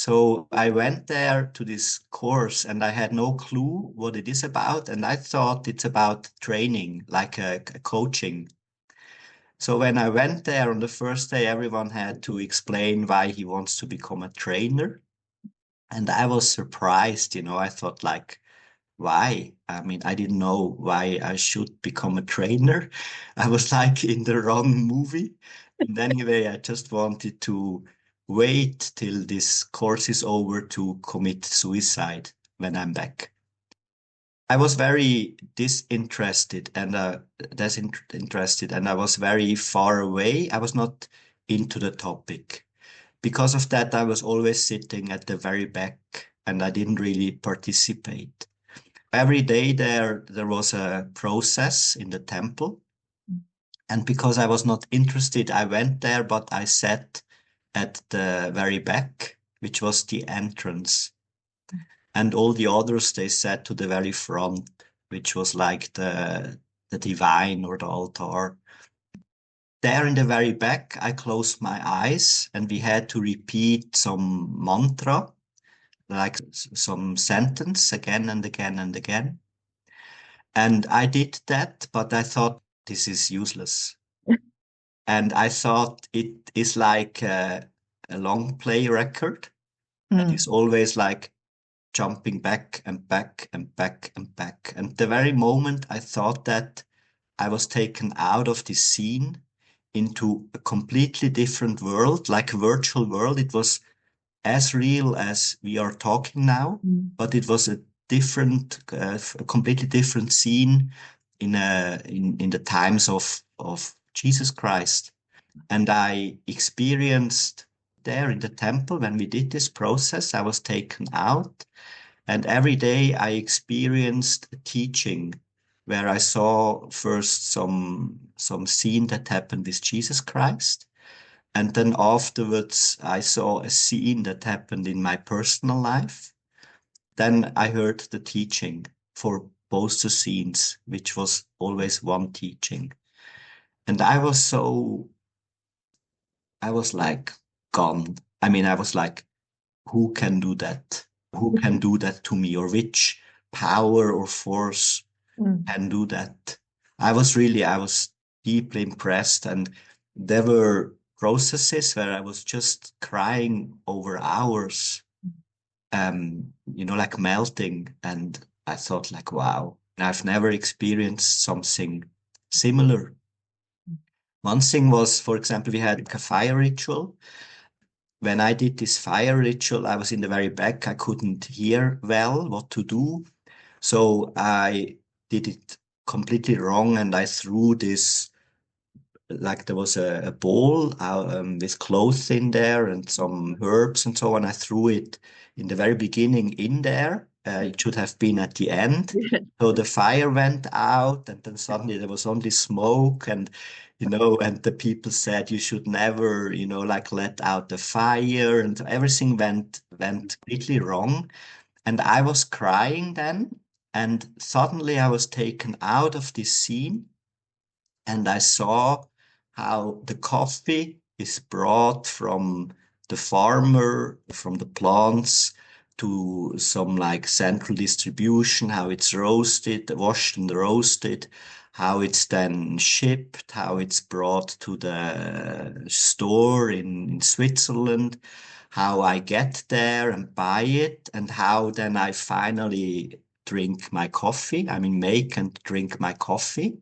So I went there to this course and I had no clue what it is about. And I thought it's about training, like a coaching. So when I went there on the first day, everyone had to explain why he wants to become a trainer. And I was surprised, I thought like, why? I mean, I didn't know why I should become a trainer. I was like in the wrong movie. And anyway, I just wanted to wait till this course is over to commit suicide when I'm back. I was very disinterested and disinterested, and I was very far away. I was not into the topic. Because of that, I was always sitting at the very back and I didn't really participate. Every day there was a process in the temple. And because I was not interested, I went there, but I sat at the very back, which was the entrance. And all the others, they sat to the very front, which was like the divine or the altar. There in the very back, I closed my eyes and we had to repeat some mantra, like some sentence again and again and again. And I did that, but I thought this is useless. And I thought it is like a long play record that is always like jumping back and back and back and back. And the very moment I thought that, I was taken out of this scene into a completely different world, like a virtual world. It was as real as we are talking now, but it was a different, a completely different scene in the times of Jesus Christ. And I experienced there in the temple when we did this process, I was taken out. And every day I experienced a teaching where I saw first some scene that happened with Jesus Christ. And then afterwards, I saw a scene that happened in my personal life. Then I heard the teaching for both the scenes, which was always one teaching. And I was like gone. I mean, I was like, who can do that? Who can do that to me? Or which power or force can do that? I was deeply impressed. And there were processes where I was just crying over hours, like melting. And I thought like, wow, I've never experienced something similar. One thing was, for example, we had a fire ritual. When I did this fire ritual, I was in the very back. I couldn't hear well what to do. So I did it completely wrong and I threw this, like there was a bowl with clothes in there and some herbs and so on. I threw it in the very beginning in there. It should have been at the end. So the fire went out and then suddenly there was only smoke and the people said you should never, like let out the fire and everything went completely wrong. And I was crying then and suddenly I was taken out of this scene and I saw how the coffee is brought from the farmer, from the plants to some like central distribution, how it's roasted, washed and roasted, how it's then shipped, how it's brought to the store in Switzerland, how I get there and buy it, and how then I finally drink my coffee. I mean, make and drink my coffee.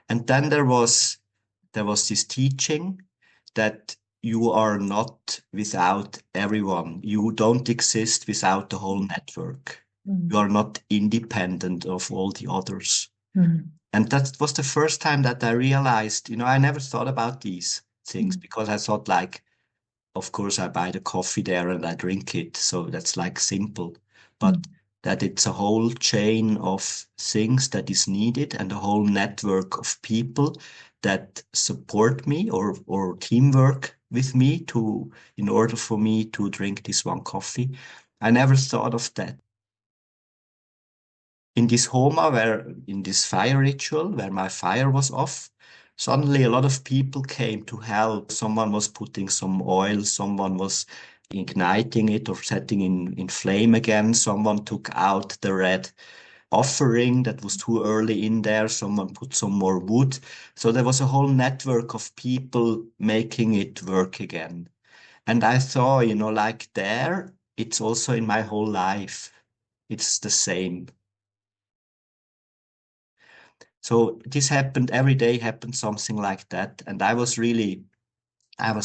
And then there was this teaching that you are not without everyone. You don't exist without the whole network. You are not independent of all the others. And that was the first time that I realized, I never thought about these things because I thought like, of course, I buy the coffee there and I drink it. So that's like simple. But that it's a whole chain of things that is needed and a whole network of people that support me or teamwork with me in order for me to drink this one coffee. I never thought of that. In this homa, in this fire ritual, where my fire was off, suddenly a lot of people came to help. Someone was putting some oil, someone was igniting it or setting in flame again. Someone took out the red offering that was too early in there. Someone put some more wood. So there was a whole network of people making it work again. And I thought, like there, it's also in my whole life. It's the same. So this happened every day, happened something like that. And I was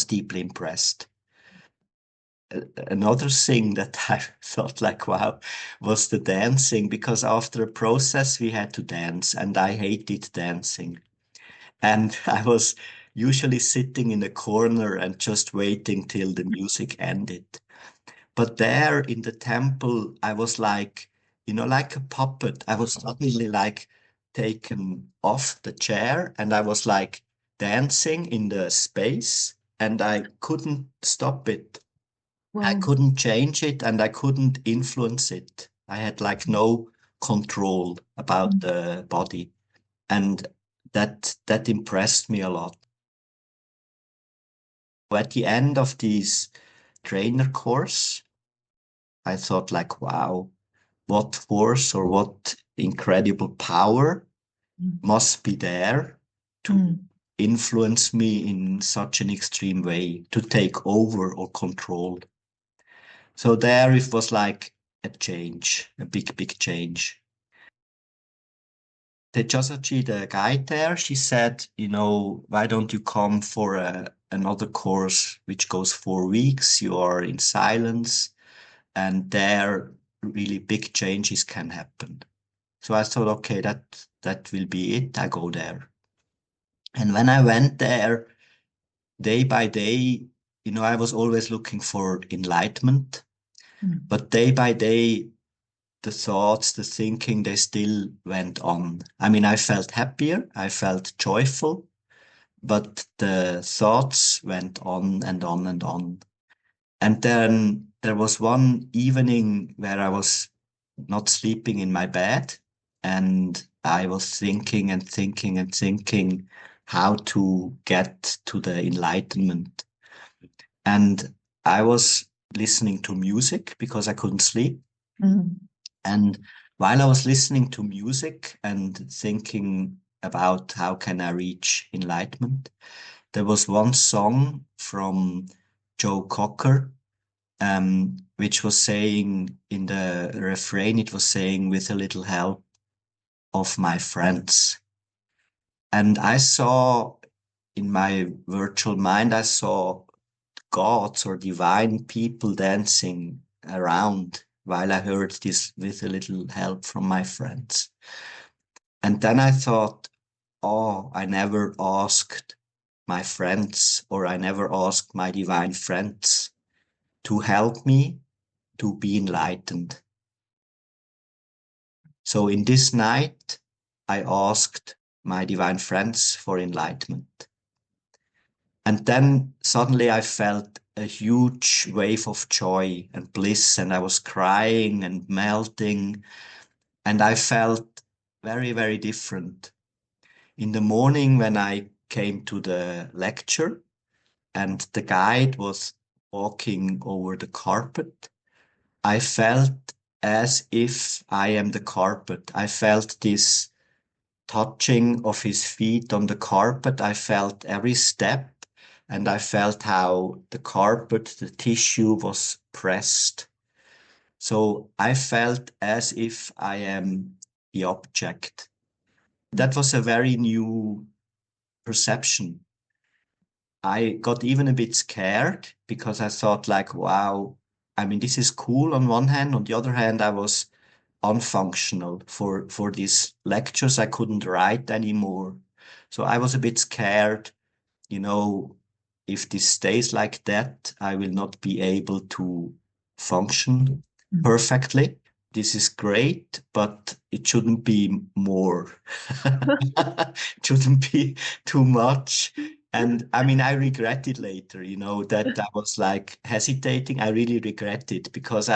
deeply impressed. Another thing that I thought like, wow, was the dancing, because after a process we had to dance and I hated dancing. And I was usually sitting in a corner and just waiting till the music ended. But there in the temple, I was like, like a puppet. I was suddenly like taken off the chair and I was like dancing in the space and I couldn't stop it. I Wow. couldn't change it and I couldn't influence it. I had like no control about Mm. the body. And that impressed me a lot. At the end of this trainer course, I thought like, wow, what force or what incredible power Mm. must be there to Mm. influence me in such an extreme way, to take over or control. So there it was like a change, a big, big change. The Tejasachi, the guide there, she said, why don't you come for another course which goes 4 weeks? You are in silence, and there really big changes can happen. So I thought, okay, that will be it. I go there. And when I went there, day by day, I was always looking for enlightenment, Mm. but day by day, the thoughts, the thinking, they still went on. I mean, I felt happier, I felt joyful, but the thoughts went on and on and on. And then there was one evening where I was not sleeping in my bed and I was thinking and thinking and thinking how to get to the enlightenment. And I was listening to music because I couldn't sleep. Mm. And while I was listening to music and thinking about how can I reach enlightenment, there was one song from Joe Cocker, which was saying in the refrain, it was saying, with a little help of my friends. And I saw in my virtual mind, I saw gods or divine people dancing around while I heard this with a little help from my friends. And then I thought, oh, I never asked my friends or I never asked my divine friends to help me to be enlightened. So in this night, I asked my divine friends for enlightenment. And then suddenly I felt a huge wave of joy and bliss, and I was crying and melting, and I felt very, very different. In the morning, when I came to the lecture, and the guide was walking over the carpet, I felt as if I am the carpet. I felt this touching of his feet on the carpet. I felt every step and I felt how the carpet, the tissue was pressed. So I felt as if I am the object. That was a very new perception. I got even a bit scared because I thought like, wow, I mean, this is cool on one hand. On the other hand, I was unfunctional for these lectures. I couldn't write anymore. So I was a bit scared, you know, if this stays like that, I will not be able to function Mm. perfectly. This is great, but it shouldn't be more. It shouldn't be too much. And I mean, I regret it later, that I was like hesitating. I really regret it because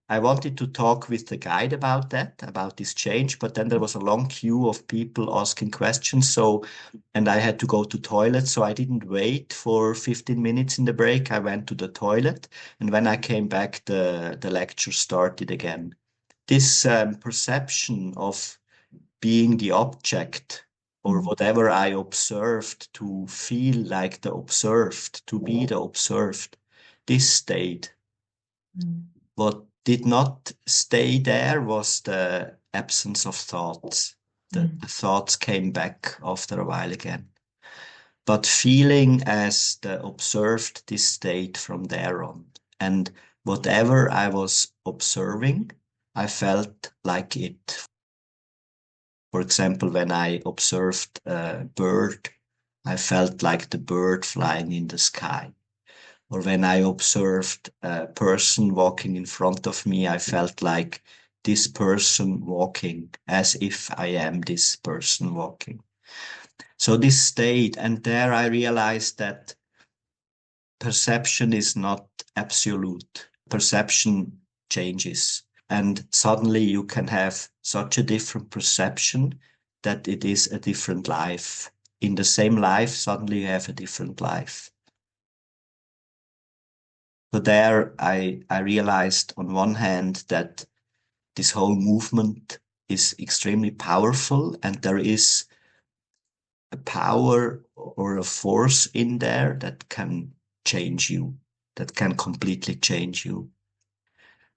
I wanted to talk with the guide about that, about this change, but then there was a long queue of people asking questions. So, and I had to go to toilet. So I didn't wait for 15 minutes in the break. I went to the toilet. And when I came back, the lecture started again. This perception of being the object or whatever I observed, to feel like the observed, to be the observed, this stayed. What did not stay there was the absence of thoughts. The thoughts came back after a while again. But feeling as the observed, this stayed from there on. And whatever I was observing, I felt like it. For example, when I observed a bird, I felt like the bird flying in the sky. Or when I observed a person walking in front of me, I felt like this person walking, as if I am this person walking. So this stayed, and there I realized that perception is not absolute. Perception changes. And suddenly you can have such a different perception that it is a different life. In the same life, suddenly you have a different life. So there I realized on one hand that this whole movement is extremely powerful, and there is a power or a force in there that can change you, that can completely change you.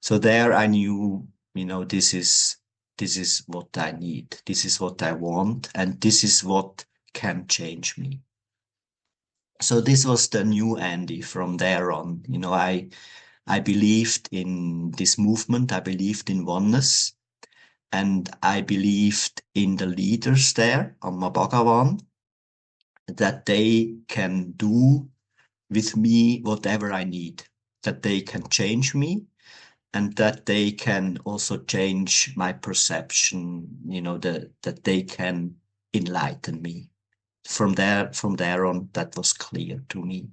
So there I knew, this is what I need, this is what I want, and this is what can change me. So this was the new Andy from there on. I believed in this movement, I believed in oneness, and I believed in the leaders there, AmmaBhagavan, that they can do with me whatever I need, that they can change me, and that they can also change my perception, that they can enlighten me. From there on, that was clear to me.